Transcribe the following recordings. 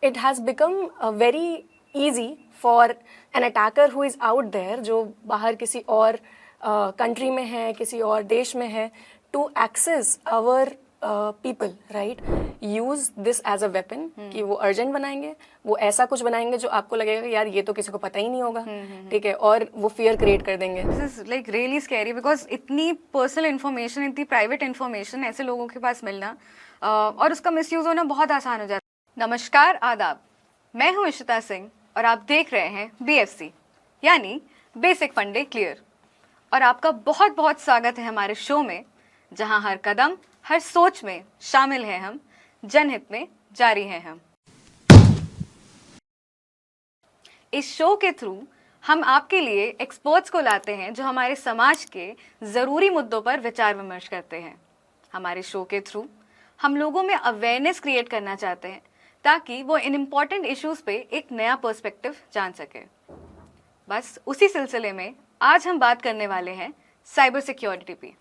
it has become very easy for an attacker who is out there, जो बाहर किसी और कंट्री में है, किसी और देश में है, to access our people, right? Use this as a weapon कि वो अर्जेंट बनाएंगे, वो ऐसा कुछ बनाएंगे जो आपको लगेगा यार ये तो किसी को पता ही नहीं होगा, ठीक है, और वो फियर क्रिएट कर देंगे. This is like really scary because इतनी पर्सनल इन्फॉर्मेशन, इतनी प्राइवेट इन्फॉर्मेशन ऐसे लोगों के पास मिलना और उसका मिसयूज होना बहुत आसान हो जाता है. नमस्कार, आदाब, मैं हूँ इशिता सिंह और आप देख रहे हैं BFC यानी बेसिक फंडे क्लियर. और आपका बहुत बहुत स्वागत है हमारे शो में, जहां हर कदम हर सोच में शामिल है हम, जनहित में जारी हैं हम. इस शो के थ्रू हम आपके लिए एक्सपर्ट्स को लाते हैं जो हमारे समाज के ज़रूरी मुद्दों पर विचार विमर्श करते हैं. हमारे शो के थ्रू हम लोगों में अवेयरनेस क्रिएट करना चाहते हैं ताकि वो इन इम्पॉर्टेंट इश्यूज पे एक नया पर्सपेक्टिव जान सके. बस उसी सिलसिले में आज हम बात करने वाले हैं साइबर सिक्योरिटी पे.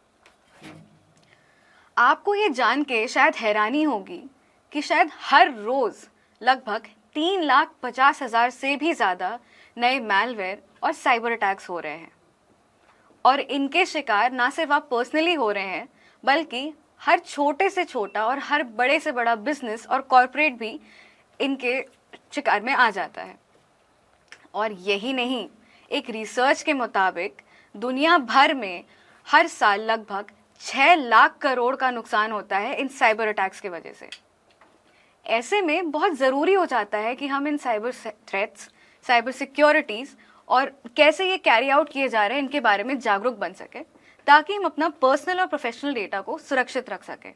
आपको ये जान के शायद हैरानी होगी कि शायद हर रोज लगभग 3,50,000 से भी ज़्यादा नए मैलवेयर और साइबर अटैक्स हो रहे हैं. और इनके शिकार ना सिर्फ आप पर्सनली हो रहे हैं, बल्कि हर छोटे से छोटा और हर बड़े से बड़ा बिजनेस और कॉरपोरेट भी इनके शिकार में आ जाता है. और यही नहीं, एक रिसर्च के मुताबिक दुनिया भर में हर साल लगभग 6 लाख करोड़ का नुकसान होता है इन साइबर अटैक्स की वजह से. ऐसे में बहुत ज़रूरी हो जाता है कि हम इन साइबर थ्रेट्स, साइबर सिक्योरिटीज़ और कैसे ये कैरी आउट किए जा रहे हैं इनके बारे में जागरूक बन सके, ताकि हम अपना पर्सनल और प्रोफेशनल डेटा को सुरक्षित रख सकें.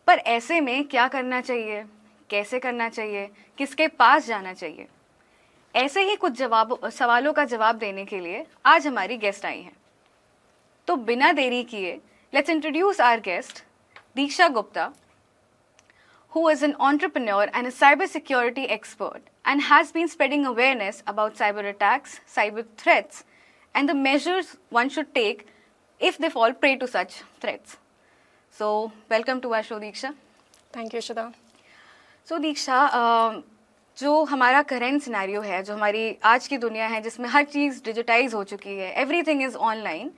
पर ऐसे में क्या करना चाहिए, कैसे करना चाहिए, किसके पास जाना चाहिए, ऐसे ही कुछ सवालों का जवाब देने के लिए आज हमारी गेस्ट आई हैं. तो बिना देरी किए let's introduce our guest Diksha Gupta, who is an entrepreneur and a cybersecurity expert and has been spreading awareness about cyber attacks, cyber threats, and the measures one should take if they fall prey to such threats. So, welcome to our show, Deeksha. Thank you, Shida. So, Deeksha, जो हमारा current scenario है, जो हमारी आज की दुनिया है जिसमें हर चीज़ डिजिटाइज हो चुकी है, एवरीथिंग इज़ ऑनलाइन,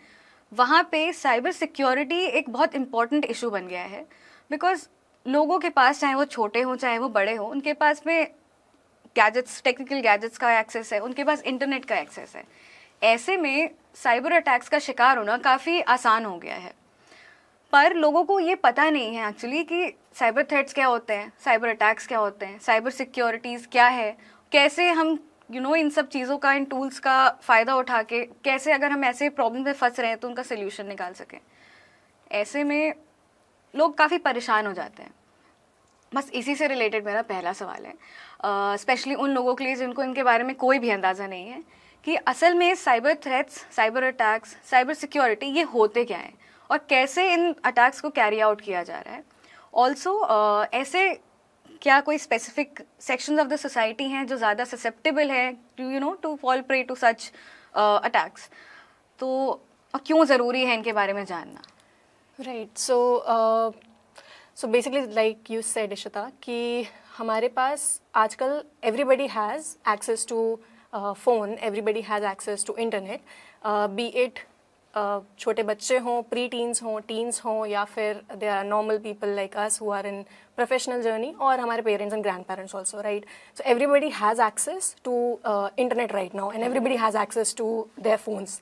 वहाँ पे साइबर सिक्योरिटी एक बहुत इम्पॉर्टेंट इशू बन गया है. बिकॉज लोगों के पास, चाहे वो छोटे हों चाहे वो बड़े हों, उनके पास में गैजेट्स, टेक्निकल गैजेट्स का एक्सेस है, उनके पास इंटरनेट का एक्सेस है. ऐसे में साइबर अटैक्स का शिकार होना काफ़ी आसान हो गया है. पर लोगों को ये पता नहीं है एक्चुअली कि साइबर थ्रेट्स क्या होते हैं, साइबर अटैक्स क्या होते हैं, साइबर सिक्योरिटीज़ क्या है, कैसे हम इन सब चीज़ों का, इन टूल्स का फ़ायदा उठा के कैसे अगर हम ऐसे प्रॉब्लम में फंस रहे हैं तो उनका सोल्यूशन निकाल सकें. ऐसे में लोग काफ़ी परेशान हो जाते हैं. बस इसी से रिलेटेड मेरा पहला सवाल है, स्पेशली उन लोगों के लिए जिनको इनके बारे में कोई भी अंदाज़ा नहीं है कि असल में cyber threats, cyber attacks, cyber security ये होते क्या हैं और कैसे इन अटैक्स को कैरी आउट किया जा रहा है. ऑल्सो ऐसे क्या कोई specific sections of the society हैं जो ज़्यादा ससेप्टेबल है to fall prey to such attacks, तो क्यों ज़रूरी है इनके बारे में जानना. Right. So basically like you said Ishita कि हमारे पास आजकल everybody has access to phone, everybody has access to internet, be it छोटे बच्चे हों, प्री टीन्स हों, टीन्स हों, या फिर they are normal people like us who are in professional journey, और हमारे parents and grand parents also, right. So everybody has access to internet right now and everybody has access to their phones.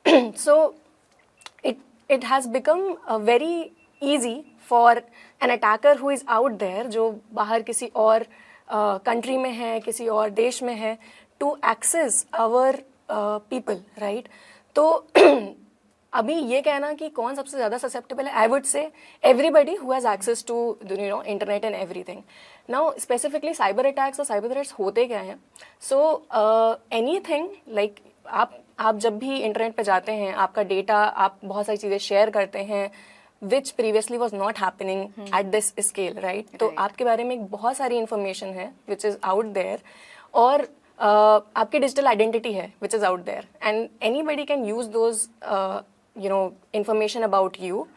So it has become very easy for an attacker who is out there, जो बाहर किसी और country में है, किसी और देश में है, to access our people, right. तो अभी ये कहना कि कौन सबसे ज़्यादा ससेप्टेबल है, I would say everybody who has access to internet and everything. Now specifically cyber attacks और साइबर थ्रेट्स होते क्या हैं. सो एनीथिंग लाइक आप जब भी इंटरनेट पे जाते हैं, आपका डेटा, आप बहुत सारी चीज़ें शेयर करते हैं which previously was not happening at this scale, right. तो आपके बारे में बहुत सारी इन्फॉर्मेशन है विच इज़ आउट देयर, और आपकी डिजिटल आइडेंटिटी है which is out there, and anybody can use those information about you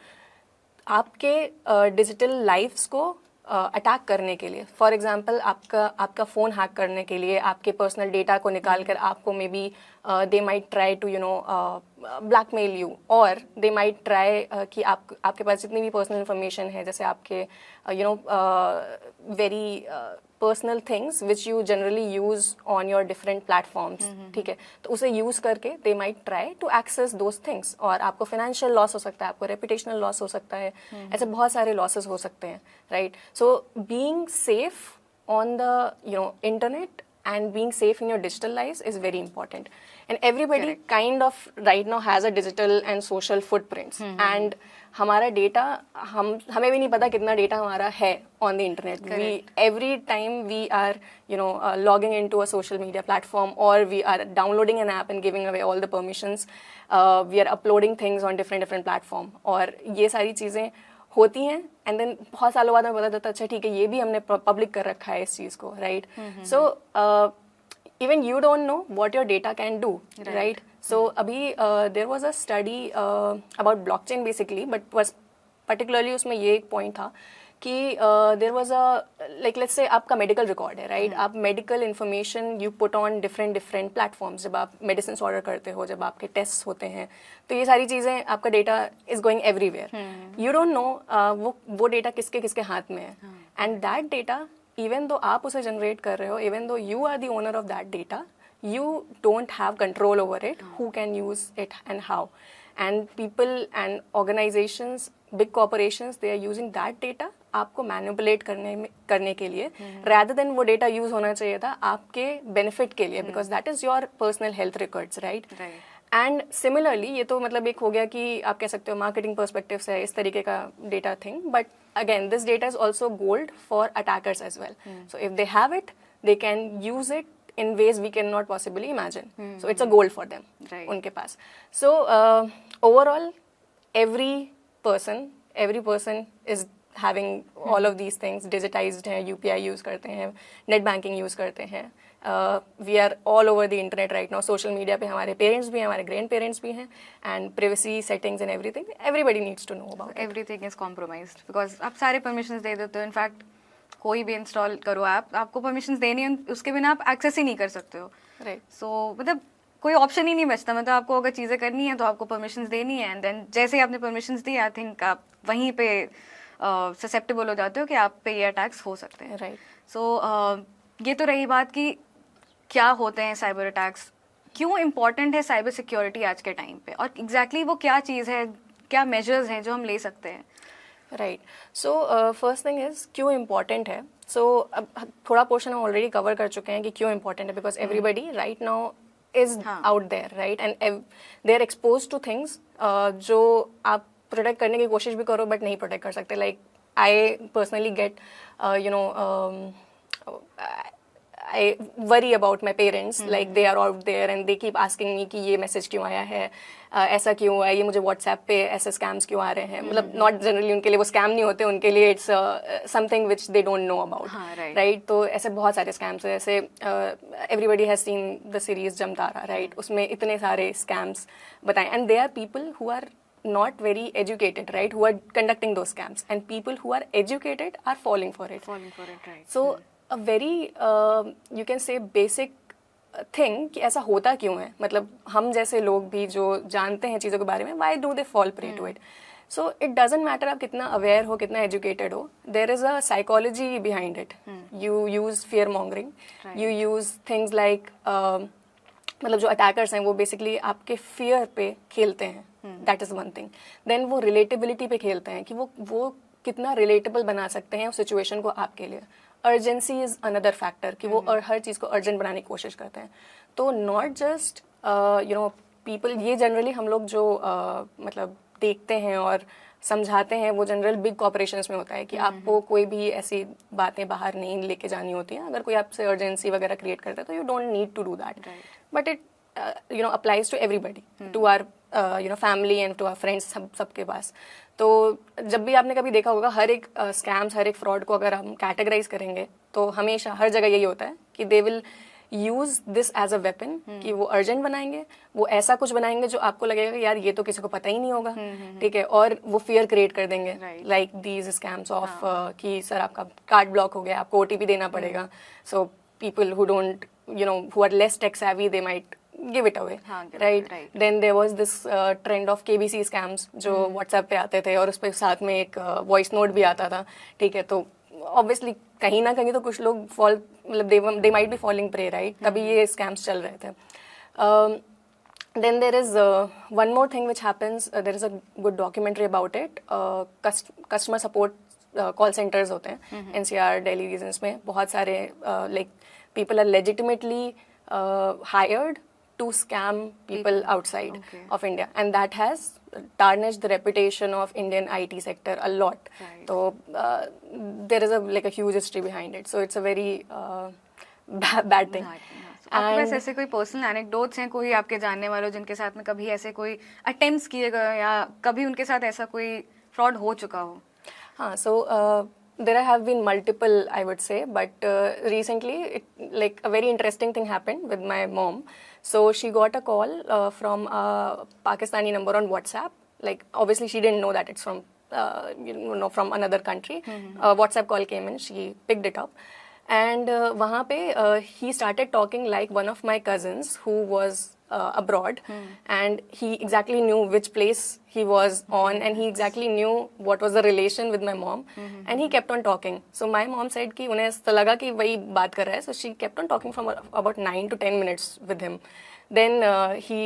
आपके डिजिटल लाइफ्स को अटैक करने के लिए, फॉर एग्जांपल आपका फ़ोन हैक करने के लिए, आपके पर्सनल डेटा को निकाल कर आपको maybe they might try to blackmail you, और दे माइट ट्राई कि आपके पास जितनी भी पर्सनल इन्फॉर्मेशन है, जैसे आपके very personal things which you generally use on your different platforms, ठीक है, तो उसे यूज करके they might try to access those things, और आपको फाइनेंशियल लॉस हो सकता है, आपको रेपुटेशनल लॉस हो सकता है, ऐसे बहुत सारे लॉसेस हो सकते हैं, right. So being safe on the internet and being safe in your digital lives is very important, and everybody Correct. kind of right now has a digital and social footprints, and हमारा data हमें भी नहीं पता कितना data हमारा है on the internet. Every time we are logging into a social media platform, or we are downloading an app and giving away all the permissions, we are uploading things on different platform, और ये सारी चीज़ें होती हैं, and then बहुत सालों बाद हमें पता चलता है अच्छा ठीक है ये भी हमने पब्लिक कर रखा है इस चीज़ को, right. So even you don't know what your data can do, right. So अभी there was a study about blockchain basically, but was particularly उसमें ये एक पॉइंट था कि there was a like let's say आपका मेडिकल रिकॉर्ड है, right. आप medical information you put on different platforms, जब आप मेडिसिन ऑर्डर करते हो, जब आपके टेस्ट होते हैं, तो ये सारी चीज़ें आपका data is going everywhere. You don't no वो डेटा किसके हाथ में है, and that data even though आप उसे जनरेट कर रहे हो, even though you are the owner of that data, you don't have control over it, who can use it and how. And people and organizations, big corporations, they are using that data आपको manipulate करने के लिए, rather than वो data use होना चाहिए था आपके benefit के लिए, because that is your personal health records, right. And similarly ये तो मतलब एक हो गया कि आप कह सकते हो मार्केटिंग पर्सपेक्टिव से इस तरीके का data thing, but again this data is also gold for attackers as well. So if they have it, they can use it in ways we cannot possibly imagine. So it's a goal for them, उनके पास. So overall, every person is having all of these things. Digitized है, UPI use करते हैं, net banking use करते हैं. We are all over the internet right now. Social media पे हमारे parents भी हैं, हमारे grandparents भी हैं, and privacy settings and everything. Everybody needs to know about it. Everything is compromised because आप सारे permissions दे देते हो. In fact, कोई भी इंस्टॉल करो ऐप, आपको परमिशंस देनी है, उसके बिना आप एक्सेस ही नहीं कर सकते हो, राइट. सो मतलब कोई ऑप्शन ही नहीं बचता, मतलब आपको अगर चीज़ें करनी है तो आपको परमिशंस देनी है, एंड देन जैसे ही आपने परमिशंस दी, आई थिंक आप वहीं पे ससेप्टेबल हो जाते हो कि आप पे ये अटैक्स हो सकते हैं, राइट. सो ये तो रही बात कि क्या होते हैं साइबर अटैक्स, क्यों इम्पॉर्टेंट है साइबर सिक्योरिटी आज के टाइम पे, और एग्जैक्टली वो क्या चीज़ है, क्या मेजर्स हैं जो हम ले सकते हैं. Right. So first thing is क्यों इम्पॉर्टेंट है. सो अब थोड़ा पोर्शन हम ऑलरेडी कवर कर चुके हैं कि क्यों इम्पॉर्टेंट है, because everybody right now is out there, right, and they are expose to things जो आप प्रोटेक्ट करने की कोशिश भी करो बट नहीं प्रोटेक्ट कर सकते. Like I personally get I worry about my parents, like they are out there and they keep asking me कि ये मैसेज क्यों आया है, ऐसा क्यों हुआ है, ये मुझे व्हाट्सएप पे ऐसे स्कैम्स क्यों आ रहे हैं. मतलब नॉट जनरली उनके लिए वो स्कैम नहीं होते, उनके लिए it's something which they don't know about, right. तो ऐसे बहुत सारे स्कैम्स हैं, जैसे everybody has seen the series Jamtara, right. उसमें इतने सारे स्कैम्स बताएं, and they are people who are not very educated, right, who are conducting those scams, and people who are educated are falling for it, right. So a very you can say basic thing कि ऐसा होता क्यों है, मतलब हम जैसे लोग भी जो जानते हैं चीज़ों के बारे में, why do they fall prey to it. So it doesn't matter आप कितना aware हो, कितना educated हो, there is a psychology behind it. You use fear mongering, you use things like मतलब जो अटैकर्स हैं वो बेसिकली आपके फियर पे खेलते हैं, that is one thing. Then वो रिलेटेबिलिटी पे खेलते हैं कि वो कितना रिलेटेबल बना सकते हैं उस सिचुएशन को आपके लिए. अर्जेंसी इज़ अनदर फैक्टर कि वो हर चीज़ को अर्जेंट बनाने की कोशिश करते हैं. तो नॉट जस्ट पीपल, ये जनरली हम लोग जो मतलब देखते हैं और समझाते हैं वो जनरल बिग कॉर्पोरेशंस में होता है कि आपको कोई भी ऐसी बातें बाहर नहीं लेके जानी होती हैं. अगर कोई आपसे अर्जेंसी वगैरह क्रिएट करता है तो you don't need to do that, but it applies to everybody, to our family and to our friends, सबके पास. तो जब भी आपने कभी देखा होगा हर एक स्कैम्स, हर एक फ्रॉड को अगर हम कैटेगराइज करेंगे तो हमेशा हर जगह यही होता है कि they will use this as a weapon कि वो अर्जेंट बनाएंगे, वो ऐसा कुछ बनाएंगे जो आपको लगेगा यार ये तो किसी को पता ही नहीं होगा, ठीक है, और वो फियर क्रिएट कर देंगे लाइक दीज स्कैम्स ऑफ कि सर आपका कार्ड ब्लॉक हो गया, आपको OTP देना पड़ेगा. So people who don't who are less tech savvy, they might give it away, right? Then there was this trend of KBC scams जो WhatsApp पे आते थे और उस पे साथ में एक वॉइस नोट भी आता था, ठीक है, तो ऑब्वियसली कहीं ना कहीं तो कुछ लोग मतलब they might be falling prey, right? तभी ये scams चल रहे थे. Then there is one more thing which happens. There is a good documentary about it. Customer support call centers होते हैं NCR, Delhi regions में बहुत सारे like people are legitimately hired to scam people outside of India, and that has tarnished the reputation of Indian IT sector a lot. So there is a huge history behind it. So it's a very bad thing. आपके पास ऐसे कोई personal anecdotes हैं, कोई आपके जानने वालों जिनके साथ में कभी ऐसे कोई अटेम्प्ट्स किए गए या कभी उनके साथ ऐसा कोई फ्रॉड हो चुका हो? हाँ, so there have been multiple, I would say, but recently like a very interesting thing happened with my mom. So she got a call from a Pakistani number on WhatsApp. Like obviously she didn't know that it's from from another country. A WhatsApp call came in, she picked it up, and वहाँ पे he started talking like one of my cousins who was abroad, and he exactly knew which place he was on, and he exactly knew what was the relation with my mom, and he kept on talking. So my mom said कि उन्हें ऐसा लगा कि वही बात कर रहा है, so she kept on talking from about 9 to 10 minutes with him. Then he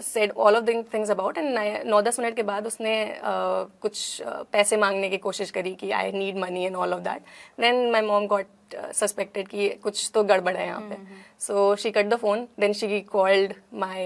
said all of the things about, and 9-10 minute के बाद उसने कुछ पैसे मांगने की कोशिश करी कि I need money and all of that. Then my mom got suspected कि कुछ तो गड़बड़ है यहाँ पे. So she cut the phone. Then she called my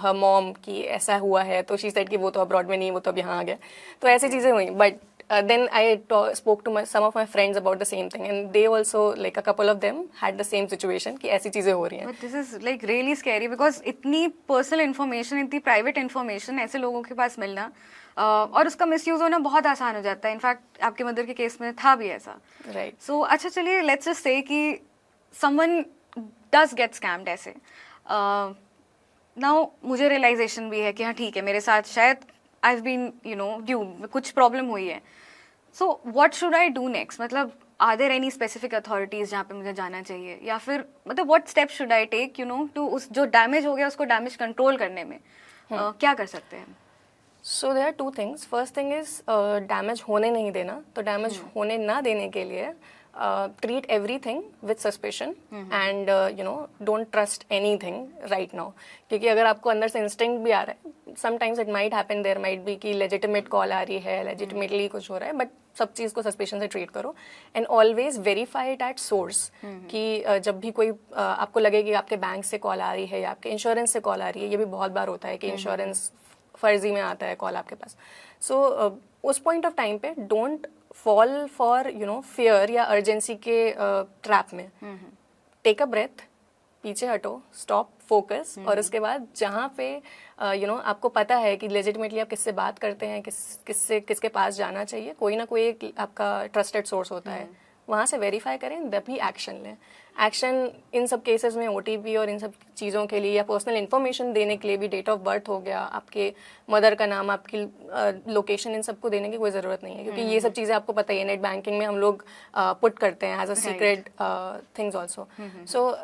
her mom कि ऐसा हुआ है. तो she said कि वो तो abroad में नहीं, वो तो अब यहाँ आ गया. तो ऐसी चीज़ें हुई. But then I spoke to some of my friends about the same thing, and they also, like a couple of them had the same situation कि ऐसी चीज़ें हो रही हैं. But this is like really scary because इतनी personal information, इतनी private information ऐसे लोगों के पास मिलना और उसका मिसयूज होना बहुत आसान हो जाता है. इनफैक्ट आपके मदर के केस में था भी ऐसा. Right. So अच्छा चलिए लेट्स जस्ट से कि someone does get scammed ऐसे. Now मुझे रियलाइजेशन भी है कि हाँ ठीक है मेरे साथ शायद I've been due कुछ प्रॉब्लम हुई है. So what should I do next? मतलब are there any specific authorities जहाँ पे मुझे जाना चाहिए, या फिर मतलब what steps should I take to उस जो डैमेज हो गया उसको डैमेज कंट्रोल करने में क्या कर सकते हैं? So there are two things. First thing is damage होने नहीं देना. तो डैमेज होने ना देने के लिए treat everything with suspicion and don't trust anything right now. क्योंकि अगर आपको अंदर से instinct भी आ रहा है, sometimes it might happen, there might be कि legitimate call आ रही है, legitimately कुछ हो रहा है, but सब चीज़ को suspicion से treat करो and always verify it at source. कि जब भी कोई आपको लगे कि आपके बैंक से कॉल आ रही है या आपके इंश्योरेंस से कॉल आ रही है, ये भी बहुत बार होता है कि इंश्योरेंस फर्जी में आता है कॉल आपके पास. सो उस पॉइंट ऑफ टाइम पे डोंट फॉल फॉर फियर या अर्जेंसी के ट्रैप में. टेक अ ब्रेथ, पीछे हटो, स्टॉप, फोकस, और उसके बाद जहाँ पे आपको पता है कि लेजिटिमेटली आप किससे बात करते हैं, किसके पास जाना चाहिए, कोई ना कोई एक आपका ट्रस्टेड सोर्स होता है, वहाँ से वेरीफाई करें, तभी एक्शन लें. एक्शन इन सब केसेस में OTP और इन सब चीज़ों के लिए या पर्सनल इन्फॉर्मेशन देने के लिए भी डेट ऑफ बर्थ हो गया, आपके मदर का नाम, आपकी लोकेशन, इन सबको देने की कोई ज़रूरत नहीं है, क्योंकि ये सब चीज़ें आपको पता ही है, नेट बैंकिंग में हम लोग पुट करते हैं as a secret things also. So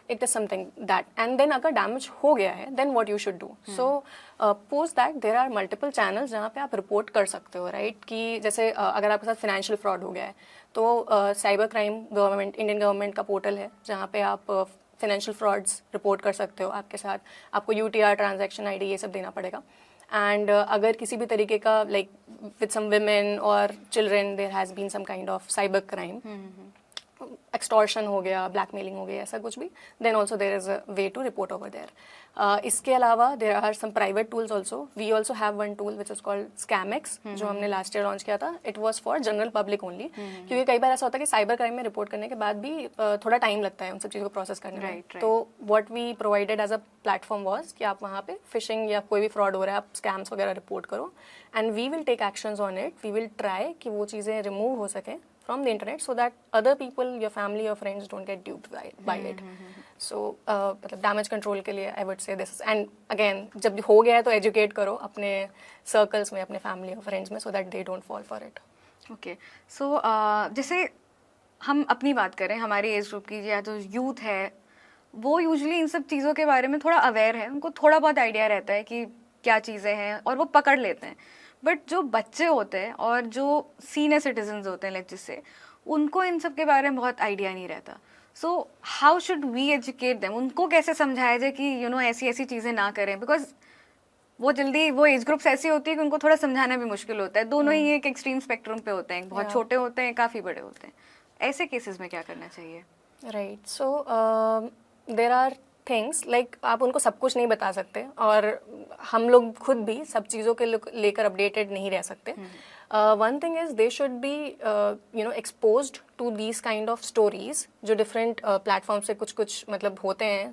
it is something that. And then अगर डैमेज हो गया है then what you should do. So post that there are multiple channels जहाँ पे आप रिपोर्ट कर सकते हो, राइट? कि जैसे अगर आपके साथ फाइनेंशियल फ्रॉड हो गया है तो cyber crime government, Indian government का पोर्टल है जहाँ पे आप फाइनेंशियल फ्रॉड्स रिपोर्ट कर सकते हो. आपके साथ आपको UTR, ट्रांजैक्शन ID, ये सब देना पड़ेगा. एंड अगर किसी भी तरीके का लाइक विद सम वुमेन और children there has been some kind of cyber crime, extortion हो गया, ब्लैकमेलिंग हो गया, ऐसा कुछ भी, then also there is a way to report over there. इसके अलावा there are some private tools also. We also have one tool which is called Scamex, जो हमने लास्ट ईयर लॉन्च किया था. It was for general public only, क्योंकि कई बार ऐसा होता है कि साइबर क्राइम में रिपोर्ट करने के बाद भी थोड़ा टाइम लगता है उन सब चीज़ों को प्रोसेस करने में. तो what we provided as a platform was कि आप वहाँ पे फिशिंग या कोई भी फ्रॉड हो रहा है, आप स्कैम्स वगैरह रिपोर्ट करो, and we will take actions on it. We will try कि वो चीज़ें रिमूव हो सकें from the internet so that other people, your family or friends don't get duped by it. So मतलब damage control के लिए I would say this. And again, जब हो गया है तो educate करो अपने circles में, अपने family और friends में, so that they don't fall for it. Okay so जैसे हम अपनी बात करें, हमारी एज ग्रुप की या जो यूथ है वो यूजुअली इन सब चीज़ों के बारे में थोड़ा अवेयर है, उनको थोड़ा बहुत आइडिया रहता है कि क्या चीज़ें हैं और वो पकड़ लेते हैं. बट जो बच्चे होते हैं और जो सीनियर सिटीजन्स होते हैं लाइक जिससे, उनको इन सब के बारे में बहुत आइडिया नहीं रहता. So how should we educate them? उनको कैसे समझाया जाए कि यू नो ऐसी ऐसी चीज़ें ना करें? बिकॉज वो जल्दी वो एज ग्रुप्स ऐसी होती है कि उनको थोड़ा समझाना भी मुश्किल होता है. दोनों ही एक एक्सट्रीम स्पेक्ट्रम पे होते हैं, बहुत छोटे होते हैं, काफ़ी बड़े होते हैं. ऐसे केसेस में क्या करना चाहिए? Right. So there are things like आप उनको सब कुछ नहीं बता सकते और हम लोग खुद भी सब चीज़ों के लेकर अपडेटेड नहीं रह सकते. One thing is they should be you know exposed to these kind of stories जो डिफरेंट प्लेटफॉर्म से कुछ मतलब होते हैं.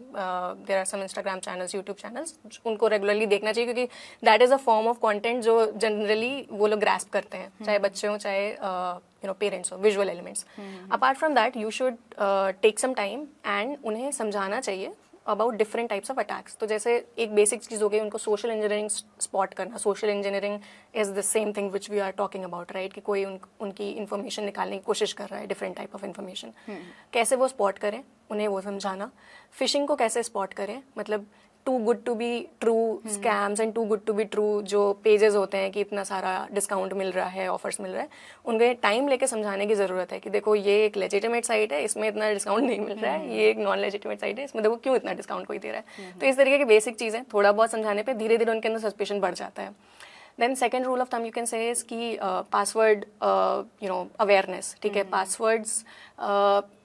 There are some Instagram channels, YouTube channels, उनको रेगुलरली देखना चाहिए क्योंकि that is a form of content जो जनरली वो लोग ग्रैस्प करते हैं, चाहे बच्चे हों चाहे यू नो पेरेंट्स हो, visual elements. Apart from that you should take some time and उन्हें समझाना चाहिए about different types of attacks. तो जैसे एक बेसिक चीज़ हो गई उनको सोशल इंजीनियरिंग स्पॉट करना. Social engineering is the same thing which we are talking about, right? कि कोई उनकी इन्फॉर्मेशन निकालने की कोशिश कर रहा है, डिफरेंट टाइप ऑफ इन्फॉर्मेशन. कैसे वो स्पॉट करें, उन्हें वो समझाना. फिशिंग को कैसे स्पॉट करें, मतलब too good to be true scams and too good to be true जो पेजेस होते हैं कि इतना सारा डिस्काउंट मिल रहा है, ऑफर्स मिल रहा है, उनके टाइम लेके समझाने की ज़रूरत है कि देखो ये एक लेजिटिमेट साइट है, इसमें इतना डिस्काउंट नहीं मिल रहा है. ये एक नॉन लेजिटिमेट साइट है, इसमें देखो क्यों इतना डिस्काउंट कोई दे रहा है. तो इस तरीके की बेसिक चीज़ें थोड़ा बहुत समझाने पर धीरे धीरे उनके अंदर सस्पेशन बढ़ जाता है. Then second rule of thumb you can say is कि पासवर्ड यू नो अवेयरनेस. ठीक है, पासवर्ड्स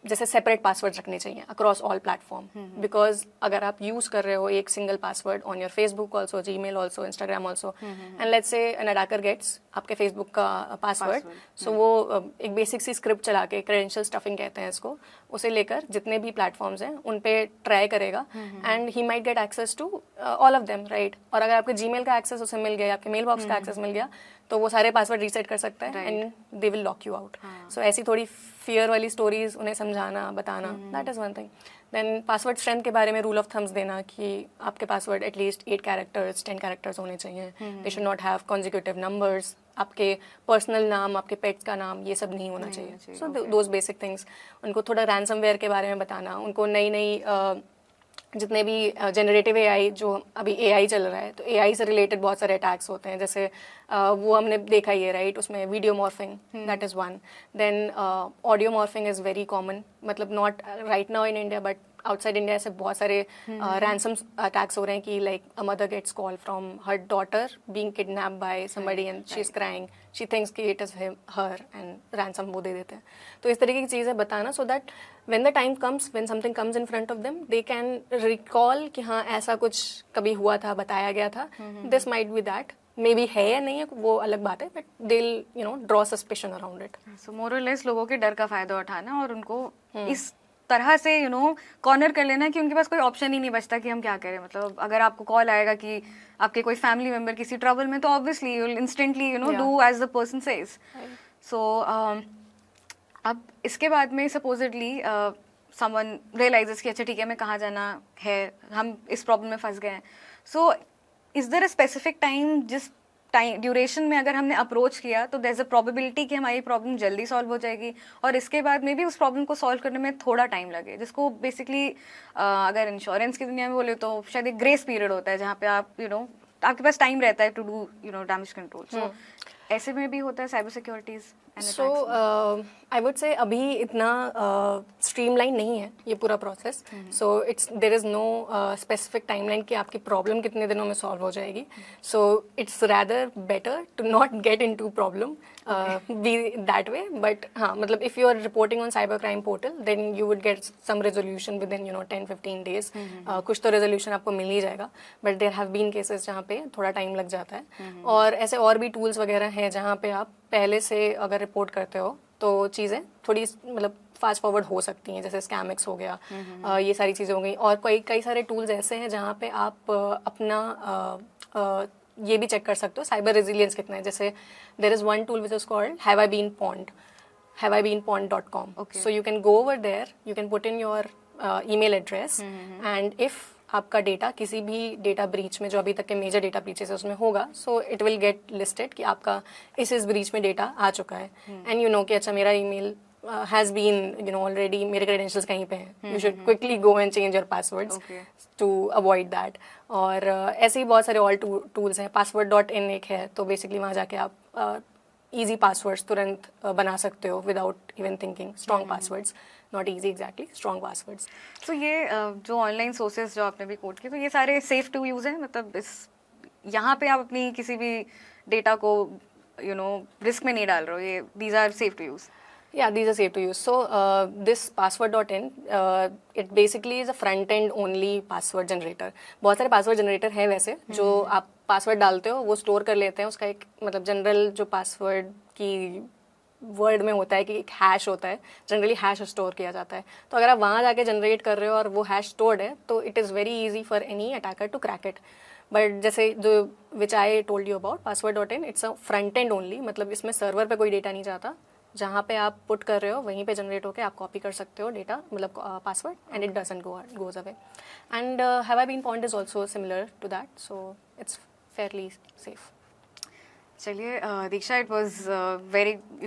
जैसे सेपरेट पासवर्ड्स रखने चाहिए अक्रॉस ऑल प्लेटफॉर्म. बिकॉज अगर आप यूज़ कर रहे हो एक single password on your Facebook also, Gmail also, Instagram also, and let's say an attacker gets आपके फेसबुक का पासवर्ड, सो वो एक बेसिक सी स्क्रिप्ट चला के, क्रेडेंशियल स्टफिंग कहते हैं इसको, उसे लेकर जितने भी प्लेटफॉर्म्स हैं उन पे ट्राई करेगा and he might get access to all of them, right? और अगर आपके जीमेल का एक्सेस उसे मिल गया, आपके मेल बॉक्स का एक्सेस मिल गया, तो वो सारे पासवर्ड रीसेट कर सकता है and they will lock you out. So ऐसी थोड़ी फियर वाली स्टोरीज उन्हें समझाना, बताना, that is one thing. Then password strength के बारे में रूल ऑफ थम्स देना कि आपके पासवर्ड एटलीस्ट 8 कैरेक्टर्स 10 कैरेक्टर्स होने चाहिए. They should not have consecutive numbers. आपके पर्सनल नाम, आपके पेट्स का नाम, ये सब नहीं होना चाहिए. So those basic things. उनको थोड़ा रैंसमवेयर के बारे में बताना, उनको नई नई जितने भी जनरेटिव एआई जो अभी एआई चल रहा है, तो एआई से रिलेटेड बहुत सारे अटैक्स होते हैं. जैसे वो हमने देखा ही है, राइट? उसमें video morphing, that is one. Then audio morphing is very common, मतलब not right now in India but outside India ऐसे बहुत सारे रैंसम अटैक्स हो रहे हैं कि like a mother gets call from her daughter being kidnapped by somebody and she is crying, she thinks कि it is her and ransom वो दे देते हैं. तो इस तरीके की चीज़ें बताना so that when the time comes, when something comes in front of them, they can recall कि हाँ ऐसा कुछ कभी हुआ था, बताया गया था. This might be that. Maybe है या नहीं है वो अलग बात है, but they'll you know draw suspicion around it. So more or less लोगों के डर का फायदा उठाना और उनको इस तरह से यू नो कॉर्नर कर लेना कि उनके पास कोई ऑप्शन ही नहीं बचता कि हम क्या करें. मतलब अगर आपको कॉल आएगा कि आपके कोई फैमिली मेंबर किसी ट्रबल में, तो obviously you will instantly you know do as the person says. So अब इसके बाद में सपोजिटली समवन रियलाइजेस कि अच्छा ठीक है हमें कहाँ जाना है, हम इस प्रॉब्लम में फंस गए हैं. So is there a specific time जिस टाइम ड्यूरेशन में अगर हमने अप्रोच किया तो देयर इज अ प्रोबेबिलिटी कि हमारी प्रॉब्लम जल्दी सॉल्व हो जाएगी, और इसके बाद में भी उस प्रॉब्लम को सॉल्व करने में थोड़ा टाइम लगे, जिसको बेसिकली अगर इंश्योरेंस की दुनिया में बोले तो शायद एक ग्रेस पीरियड होता है जहाँ पे आप यू नो आपके पास टाइम रहता है to do you know damage control. So ऐसे में भी होता है cyber securities. So I would say अभी इतना स्ट्रीमलाइन नहीं है ये पूरा process. So it's there is no specific timeline कि आपकी प्रॉब्लम कितने दिनों में सॉल्व हो जाएगी. So it's rather better to not get into problem be that way. But हाँ, मतलब if you are reporting on cyber crime portal then you would get some resolution within you know 10-15 days. कुछ तो resolution आपको मिल ही जाएगा, but there have been cases जहाँ पे थोड़ा टाइम लग जाता है. और ऐसे और भी टूल्स वगैरह हैं जहाँ पे आप पहले से अगर रिपोर्ट करते हो तो चीज़ें थोड़ी मतलब फास्ट फॉरवर्ड हो सकती हैं. जैसे स्कैमिक्स हो गया, ये सारी चीज़ें हो गई. और कई सारे टूल्स ऐसे हैं जहाँ पे आप अपना ये भी चेक कर सकते हो साइबर रेजिलियंस कितना है. जैसे there is one tool which is called have I been pwned. haveibeenpawned.com. Okay. So you can go over there, you can put in your email address, and if आपका data किसी भी data breach में जो अभी तक के major data breaches है उसमें होगा, so it will get listed कि आपका इस ब्रीच में डेटा आ चुका है, एंड यू नो कि अच्छा मेरा email has been you know already, मेरे क्रेडेंशियल्स कहीं पे हैं, you should quickly go and change your passwords to avoid that. और ऐसे ही बहुत सारे और टूल्स हैं. password.in एक है, तो बेसिकली वहाँ जाके आप ईजी पासवर्ड्स तुरंत बना सकते हो without even thinking. Strong passwords, not easy exactly, strong passwords. तो ये जो ऑनलाइन सोर्सेज जो आपने भी कोट किए, तो ये सारे सेफ टू यूज़ हैं, मतलब इस यहाँ पे आप अपनी किसी भी डेटा को यू नो रिस्क में नहीं डाल रहे हो, ये these are safe to use? Yeah, these are safe to use. So this password.in, it basically is a front-end only password generator. बहुत सारे password generator है वैसे जो आप password डालते हो वो store कर लेते हैं. उसका एक मतलब जनरल जो password की वर्ड में होता है कि एक हैश होता है, जनरली हैश स्टोर किया जाता है. तो अगर आप वहाँ जाके जनरेट कर रहे हो और वो हैश स्टोर्ड है तो it is very easy for any attacker to crack it. But जैसे जो which I told you about password.in, it's a front end only, मतलब इसमें सर्वर पे कोई डेटा नहीं जाता. जहाँ पे आप पुट कर रहे हो वहीं पे जनरेट होकर आप कॉपी कर सकते हो डेटा, मतलब password, and it doesn't goes away. And have I been point is also similar to that, so it's fairly safe. चलिए Diksha, it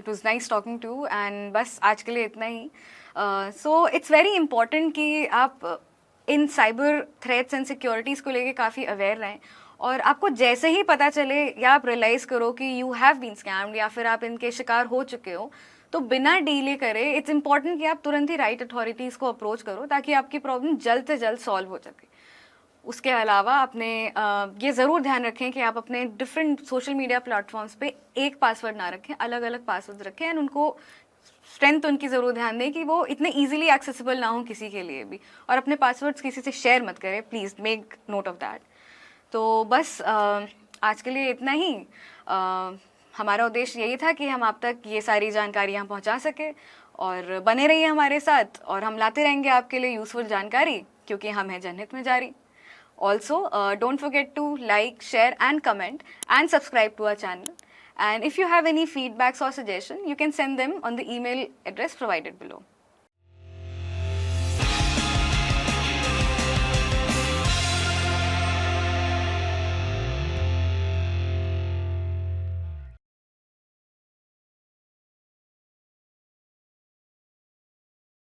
was nice talking to, and बस आज के लिए इतना ही. सो इट्स वेरी इंपॉर्टेंट कि आप इन साइबर थ्रेट्स एंड सिक्योरिटीज़ को लेके काफ़ी अवेयर रहें, और आपको जैसे ही पता चले या आप रियलाइज़ करो कि यू हैव बीन स्कैम्ड या फिर आप इनके शिकार हो चुके हो, तो बिना डीले करे इट्स इंपॉर्टेंट कि आप तुरंत ही राइट अथॉरिटीज़ को अप्रोच करो ताकि आपकी प्रॉब्लम जल्द से जल्द सॉल्व हो सके. उसके अलावा अपने ये ज़रूर ध्यान रखें कि आप अपने डिफरेंट सोशल मीडिया प्लेटफॉर्म्स पे एक पासवर्ड ना रखें, अलग अलग पासवर्ड रखें, एंड उनको स्ट्रेंथ उनकी ज़रूर ध्यान दें कि वो इतने ईजिली एक्सेसिबल ना हो किसी के लिए भी, और अपने पासवर्ड्स किसी से शेयर मत करें, please make note of that. तो बस आज के लिए इतना ही. हमारा उद्देश्य यही था कि हम आप तक ये सारी जानकारियाँ पहुँचा सके, और बने रहिए हमारे साथ, और हम लाते रहेंगे आपके लिए यूज़फुल जानकारी, क्योंकि हम हैं जनहित में जारी. Also, don't forget to like, share and comment and subscribe to our channel. And if you have any feedbacks or suggestions, you can send them on the email address provided below.